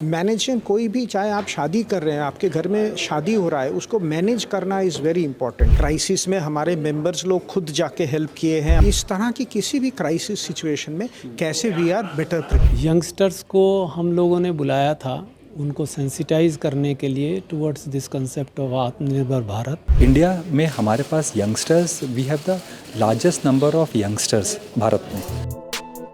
Management कोई भी, चाहे आप शादी कर रहे हैं, आपके घर में शादी हो रहा है, उसको मैनेज करना इज़ वेरी इंपॉर्टेंट। क्राइसिस में हमारे मेंबर्स लोग खुद जाके हेल्प किए हैं। इस तरह की किसी भी क्राइसिस सिचुएशन में कैसे we are better prepared. Youngsters को हम लोगों ने बुलाया था उनको सेंसिटाइज करने के लिए टुवर्ड्स दिस कंसेप्ट ऑफ आत्मनिर्भर भारत। इंडिया में हमारे पास youngsters, we have the largest number of youngsters Bharat में।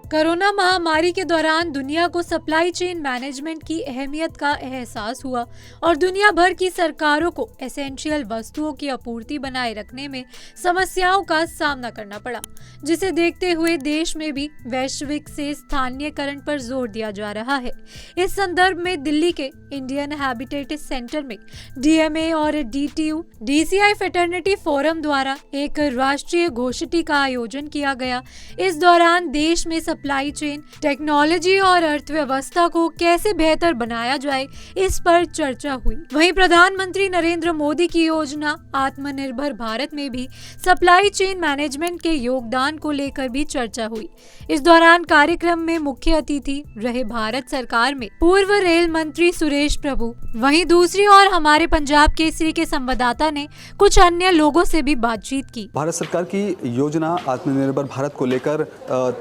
कोरोना महामारी के दौरान दुनिया को सप्लाई चेन मैनेजमेंट की अहमियत का एहसास हुआ और दुनिया भर की सरकारों को एसेंशियल वस्तुओं की आपूर्ति बनाए रखने में समस्याओं का सामना करना पड़ा, जिसे देखते हुए देश में भी वैश्विक से स्थानीयकरण पर जोर दिया जा रहा है। इस संदर्भ में दिल्ली के इंडियन हैबिटेट सेंटर में डीएमए और डीटीयू डीसीआई फेटर्निटी फोरम द्वारा एक राष्ट्रीय गोष्ठी का आयोजन किया गया। इस दौरान देश में सप्लाई चेन टेक्नोलॉजी और अर्थव्यवस्था को कैसे बेहतर बनाया जाए, इस पर चर्चा हुई। वहीं प्रधानमंत्री नरेंद्र मोदी की योजना आत्मनिर्भर भारत में भी सप्लाई चेन मैनेजमेंट के योगदान को लेकर भी चर्चा हुई। इस दौरान कार्यक्रम में मुख्य अतिथि रहे भारत सरकार में पूर्व रेल मंत्री सुरेश प्रभु। वहीं दूसरी ओर हमारे पंजाब केसरी के संवाददाता ने कुछ अन्य लोगों से भी बातचीत की। भारत सरकार की योजना आत्मनिर्भर भारत को लेकर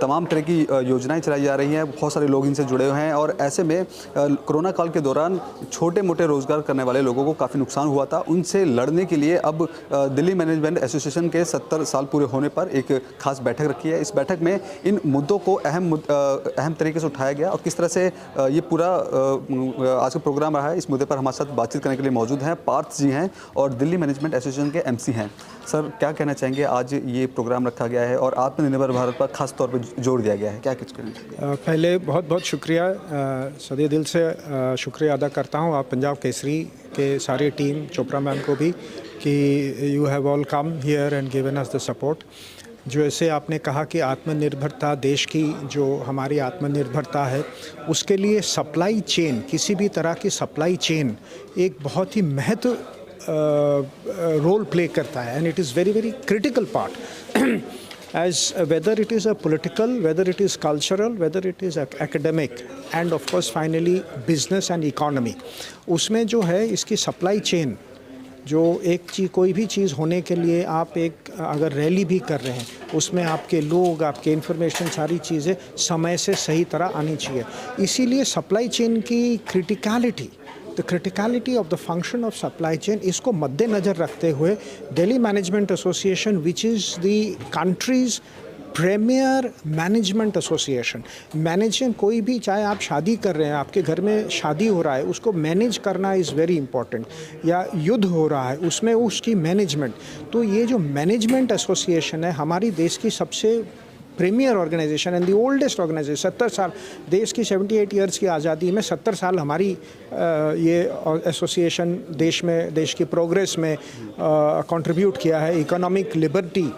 तमाम तरह की योजनाएं चलाई जा रही हैं। बहुत सारे लोग इनसे जुड़े हुए हैं और ऐसे में कोरोना काल के दौरान छोटे मोटे रोजगार करने वाले लोगों को काफ़ी नुकसान हुआ था। उनसे लड़ने के लिए अब दिल्ली मैनेजमेंट एसोसिएशन के 70 साल पूरे होने पर एक खास बैठक रखी है। इस बैठक में इन मुद्दों को अहम तरीके से उठाया गया और किस तरह से ये पूरा आज का प्रोग्राम रहा है, इस मुद्दे पर हमारे साथ बातचीत करने के लिए मौजूद हैं पार्थ जी हैं और दिल्ली मैनेजमेंट एसोसिएशन के एमसी हैं। सर, क्या कहना चाहेंगे, आज ये प्रोग्राम रखा गया है और आत्मनिर्भर भारत पर खास तौर पर जोर दिया गया है, क्या कुछ कहना चाहिए? पहले बहुत बहुत शुक्रिया, सदी दिल से शुक्रिया अदा करता हूँ आप पंजाब केसरी के सारी टीम, चोपड़ा मैम को भी, कि you have all come here and given us the support. जो ऐसे आपने कहा कि आत्मनिर्भरता, देश की जो हमारी आत्मनिर्भरता है, उसके लिए सप्लाई चेन, किसी भी तरह की सप्लाई चेन एक बहुत ही महत्व रोल प्ले करता है and it is very very critical part as whether it is a political, whether it is cultural, whether it is academic and of course finally business and economy। उसमें जो है इसकी supply chain, जो एक चीज़, कोई भी चीज़ होने के लिए आप एक अगर रैली भी कर रहे हैं, उसमें आपके लोग, आपके इन्फॉर्मेशन, सारी चीज़ें समय से सही तरह आनी चाहिए। इसीलिए सप्लाई चेन की criticality, the criticality of the function of supply chain, इसको मद्देनज़र रखते हुए Delhi management association, which is the country's premier management association. Management कोई भी, चाहे आप शादी कर रहे हैं, आपके घर में शादी हो रहा है, उसको मैनेज करना इज़ वेरी इंपॉर्टेंट, या युद्ध हो रहा है उसमें उसकी मैनेजमेंट। तो ये जो मैनेजमेंट एसोसिएशन है, हमारी देश की सबसे premier organisation and the oldest organisation, 70 साल, देश की 78 ईयर्स की आज़ादी में 70 साल हमारी ये एसोसिएशन देश में, देश की प्रोग्रेस में कंट्रीब्यूट किया है, इकोनॉमिक लिबर्टी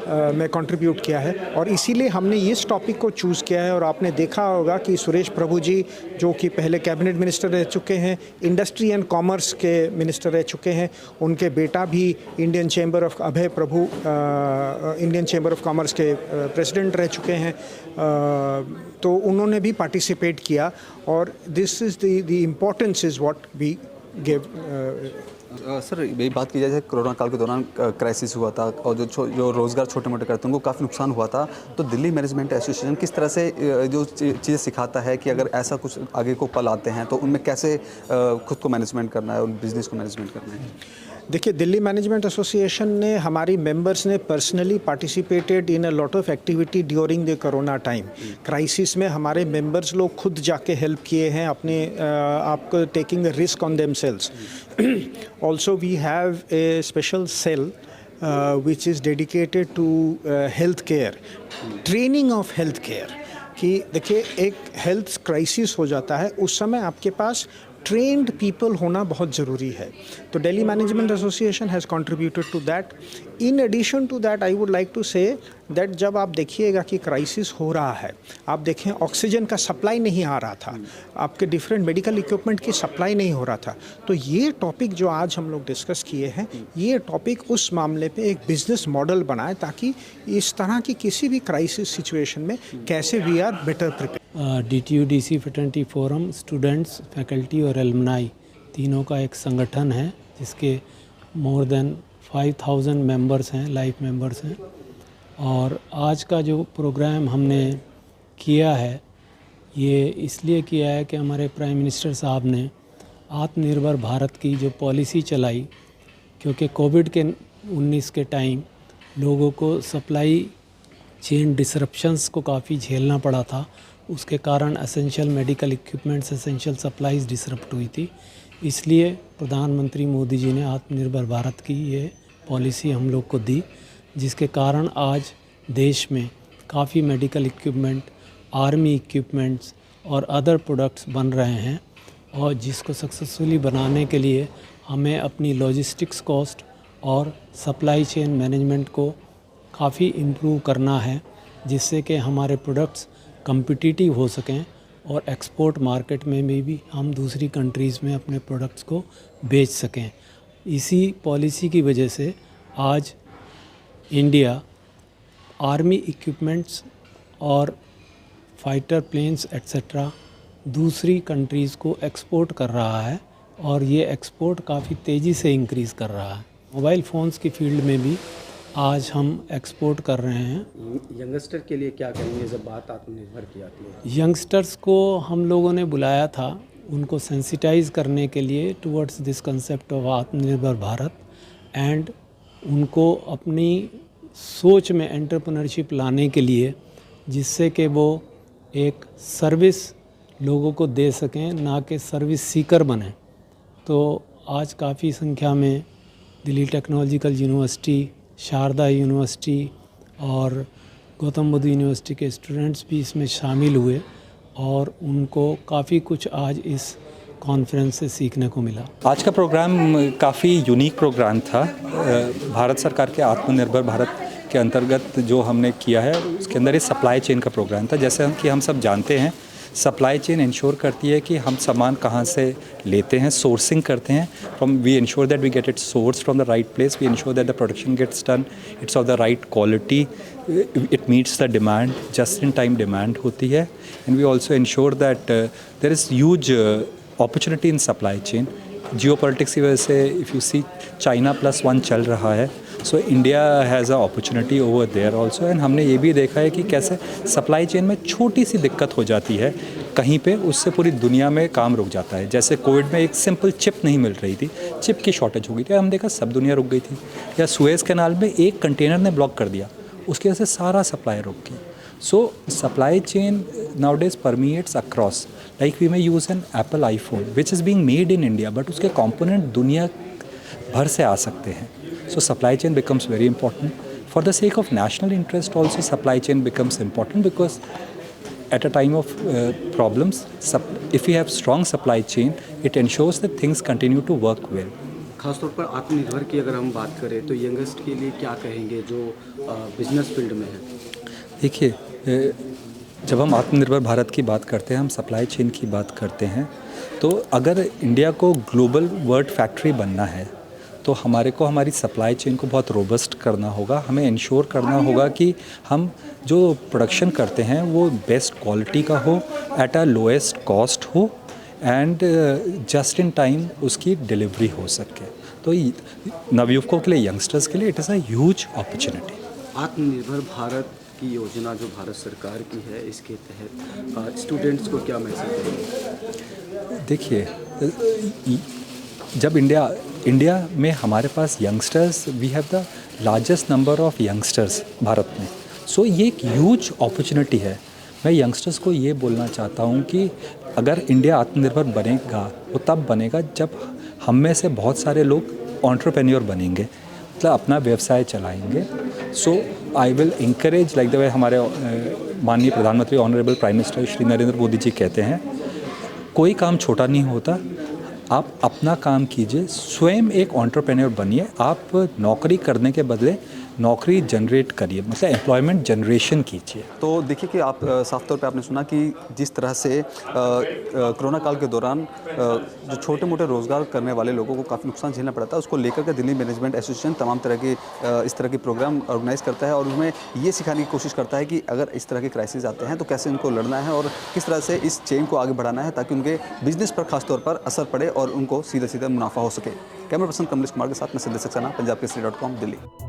में कंट्रीब्यूट किया है। और इसीलिए हमने इस टॉपिक को चूज़ किया है। और आपने देखा होगा कि सुरेश प्रभु जी, जो कि पहले कैबिनेट मिनिस्टर रह चुके हैं, इंडस्ट्री एंड कॉमर्स के मिनिस्टर रह चुके हैं, उनके बेटा भी Indian chamber of, Abhay Prabhu Indian chamber of commerce के प्रेसिडेंट रह चुके हैं, तो उन्होंने भी पार्टिसिपेट किया। और this is the importance is what we give. Sir, यही बात की जाए, कोरोना काल के दौरान क्राइसिस हुआ था और जो रोज़गार छोटे मोटे करते हैं उनको काफ़ी नुकसान हुआ था। तो दिल्ली मैनेजमेंट एसोसिएशन किस तरह से जो चीज़ें सिखाता है कि अगर ऐसा कुछ आगे को पल आते हैं तो उनमें कैसे खुद को मैनेजमेंट करना है और बिजनेस को मैनेजमेंट करना है? देखिए, दिल्ली मैनेजमेंट एसोसिएशन ने, हमारी मेंबर्स ने personally participated in a lot of activity during the corona time. Crisis में हमारे मेंबर्स लोग खुद जाके हेल्प किए हैं, अपने आपको taking a risk on themselves. Also we have a special cell which is dedicated to health care, training of health care. कि देखिए, एक हेल्थ क्राइसिस हो जाता है, उस समय आपके पास ट्रेंड पीपल होना बहुत ज़रूरी है। तो Delhi management association has contributed to that. In addition to that, I would like to say that जब आप देखिएगा कि क्राइसिस हो रहा है, आप देखें ऑक्सीजन का सप्लाई नहीं आ रहा था, आपके डिफरेंट मेडिकल इक्विपमेंट की सप्लाई नहीं हो रहा था। तो ये टॉपिक जो आज हम लोग डिस्कस किए हैं, ये टॉपिक उस मामले पे एक बिजनेस मॉडल बनाए, ताकि इस तरह की किसी भी क्राइसिस सिचुएशन में कैसे we are better prepare. DTU-DC fraternity forum students, faculty और एलुमनाई तीनों का एक संगठन है जिसके मोर देन 5000 मेंबर्स हैं, लाइफ मेंबर्स हैं। और आज का जो प्रोग्राम हमने किया है ये इसलिए किया है कि हमारे प्राइम मिनिस्टर साहब ने आत्मनिर्भर भारत की जो पॉलिसी चलाई, क्योंकि कोविड के 19 के टाइम लोगों को सप्लाई चेन डिसरप्शंस को काफ़ी झेलना पड़ा था। उसके कारण essential medical equipments, essential supplies disrupt हुई थी। इसलिए प्रधानमंत्री मोदी जी ने आत्मनिर्भर भारत की ये पॉलिसी हम लोग को दी, जिसके कारण आज देश में काफ़ी मेडिकल इक्विपमेंट, आर्मी इक्विपमेंट्स और अदर प्रोडक्ट्स बन रहे हैं। और जिसको सक्सेसफुली बनाने के लिए हमें अपनी लॉजिस्टिक्स कॉस्ट और सप्लाई चेन मैनेजमेंट को काफ़ी इम्प्रूव करना है, जिससे कि हमारे प्रोडक्ट्स कम्पिटिटिव हो सकें और एक्सपोर्ट मार्केट में भी हम दूसरी कंट्रीज़ में अपने प्रोडक्ट्स को बेच सकें। इसी पॉलिसी की वजह से आज इंडिया आर्मी इक्विपमेंट्स और फाइटर प्लेन्स एट्सेट्रा दूसरी कंट्रीज़ को एक्सपोर्ट कर रहा है और ये एक्सपोर्ट काफ़ी तेज़ी से इंक्रीज़ कर रहा है। मोबाइल फ़ोन्स की फील्ड में भी आज हम एक्सपोर्ट कर रहे हैं। यंगस्टर के लिए क्या करेंगे जब बात आत्मनिर्भर की आती है? यंगस्टर्स को हम लोगों ने बुलाया था उनको सेंसिटाइज़ करने के लिए टुवर्ड्स दिस कंसेप्ट ऑफ आत्मनिर्भर भारत, एंड उनको अपनी सोच में एंटरप्रेन्योरशिप लाने के लिए, जिससे कि वो एक सर्विस लोगों को दे सकें, ना कि सर्विस सीकर बने। तो आज काफ़ी संख्या में Delhi technological university, Sharda university और गौतम बुद्ध यूनिवर्सिटी के स्टूडेंट्स भी इसमें शामिल हुए और उनको काफ़ी कुछ आज इस कॉन्फ्रेंस से सीखने को मिला। आज का प्रोग्राम काफ़ी यूनिक प्रोग्राम था। भारत सरकार के आत्मनिर्भर भारत के अंतर्गत जो हमने किया है उसके अंदर ये सप्लाई चेन का प्रोग्राम था। जैसे कि हम सब जानते हैं, सप्लाई चेन इंश्योर करती है कि हम सामान कहाँ से लेते हैं, सोर्सिंग करते हैं from, we ensure that we get it source from the right place, we ensure that the production gets done, it's of the right quality, it meets the demand, just in time demand होती है। And we also ensure that there is huge opportunity in supply chain. Geopolitics की वजह से if you see China +1 चल रहा है, so India has a opportunity over there also. And हमने ये भी देखा है कि कैसे सप्लाई चेन में छोटी सी दिक्कत हो जाती है कहीं पे, उससे पूरी दुनिया में काम रुक जाता है। जैसे कोविड में एक सिंपल चिप नहीं मिल रही थी, चिप की शॉर्टेज हो गई थी, हम देखा सब दुनिया रुक गई थी। या सुएज़ कैनाल में एक कंटेनर ने ब्लॉक कर दिया, उसकी वजह से सारा सप्लाई रुक गई। So supply chain nowadays permeates across. Like we may use an Apple iPhone which is being made in India, but उसके component दुनिया भर से आ सकते हैं। So supply chain becomes very important. For the sake of national interest also supply chain becomes important, because at a time of problems, if we have strong supply chain, it ensures that things continue to work well. खासतौर पर आत्मनिर्भर की अगर हम बात करें तो youngest के लिए क्या कहेंगे जो बिजनेस फील्ड में है? देखिए, जब हम आत्मनिर्भर भारत की बात करते हैं, हम सप्लाई चेन की बात करते हैं, तो अगर इंडिया को ग्लोबल वर्ल्ड फैक्ट्री बनना है तो हमारे को हमारी सप्लाई चेन को बहुत रोबस्ट करना होगा। हमें इंश्योर करना होगा कि हम जो प्रोडक्शन करते हैं वो बेस्ट क्वालिटी का हो, एट अ लोएस्ट कॉस्ट हो, एंड जस्ट इन टाइम उसकी डिलीवरी हो सके। तो नवयुवकों के लिए, यंगस्टर्स के लिए it is a huge opportunity. आत्मनिर्भर भारत की योजना जो भारत सरकार की है, इसके तहत स्टूडेंट्स को क्या मैसेज देंगे? देखिए, जब इंडिया में हमारे पास youngsters, we have the largest number of youngsters Bharat में, सो ये एक ह्यूज अपॉर्चुनिटी है। मैं यंगस्टर्स को ये बोलना चाहता हूँ कि अगर इंडिया आत्मनिर्भर बनेगा वो तब बनेगा जब हम में से बहुत सारे लोग एंटरप्रेन्योर बनेंगे, मतलब अपना व्यवसाय चलाएंगे। So I will encourage, like the way हमारे माननीय प्रधानमंत्री honourable prime minister Shri Narendra Modi ji कहते हैं, कोई काम छोटा नहीं होता, आप अपना काम कीजिए, स्वयं एक एंटरप्रेन्योर बनिए। आप नौकरी करने के बदले नौकरी जनरेट करिए, मतलब एम्प्लॉयमेंट जनरेशन कीजिए। तो देखिए कि आप साफ तौर पे आपने सुना कि जिस तरह से कोरोना काल के दौरान जो छोटे मोटे रोज़गार करने वाले लोगों को काफ़ी नुकसान झेलना पड़ा था, उसको लेकर के दिल्ली मैनेजमेंट एसोसिएशन तमाम तरह के इस तरह के प्रोग्राम ऑर्गेनाइज़ करता है और उसमें ये सिखाने की कोशिश करता है कि अगर इस तरह के क्राइसिस आते हैं तो कैसे उनको लड़ना है और किस तरह से इस चेन को आगे बढ़ाना है ताकि उनके बिजनेस पर खास तौर पर असर पड़े और उनको सीधा सीधा मुनाफा हो सके। कैमरा पर्सन कमलेश कुमार के साथ मैं सिद्धेश सक्सेना, पंजाब केसरी.com, दिल्ली।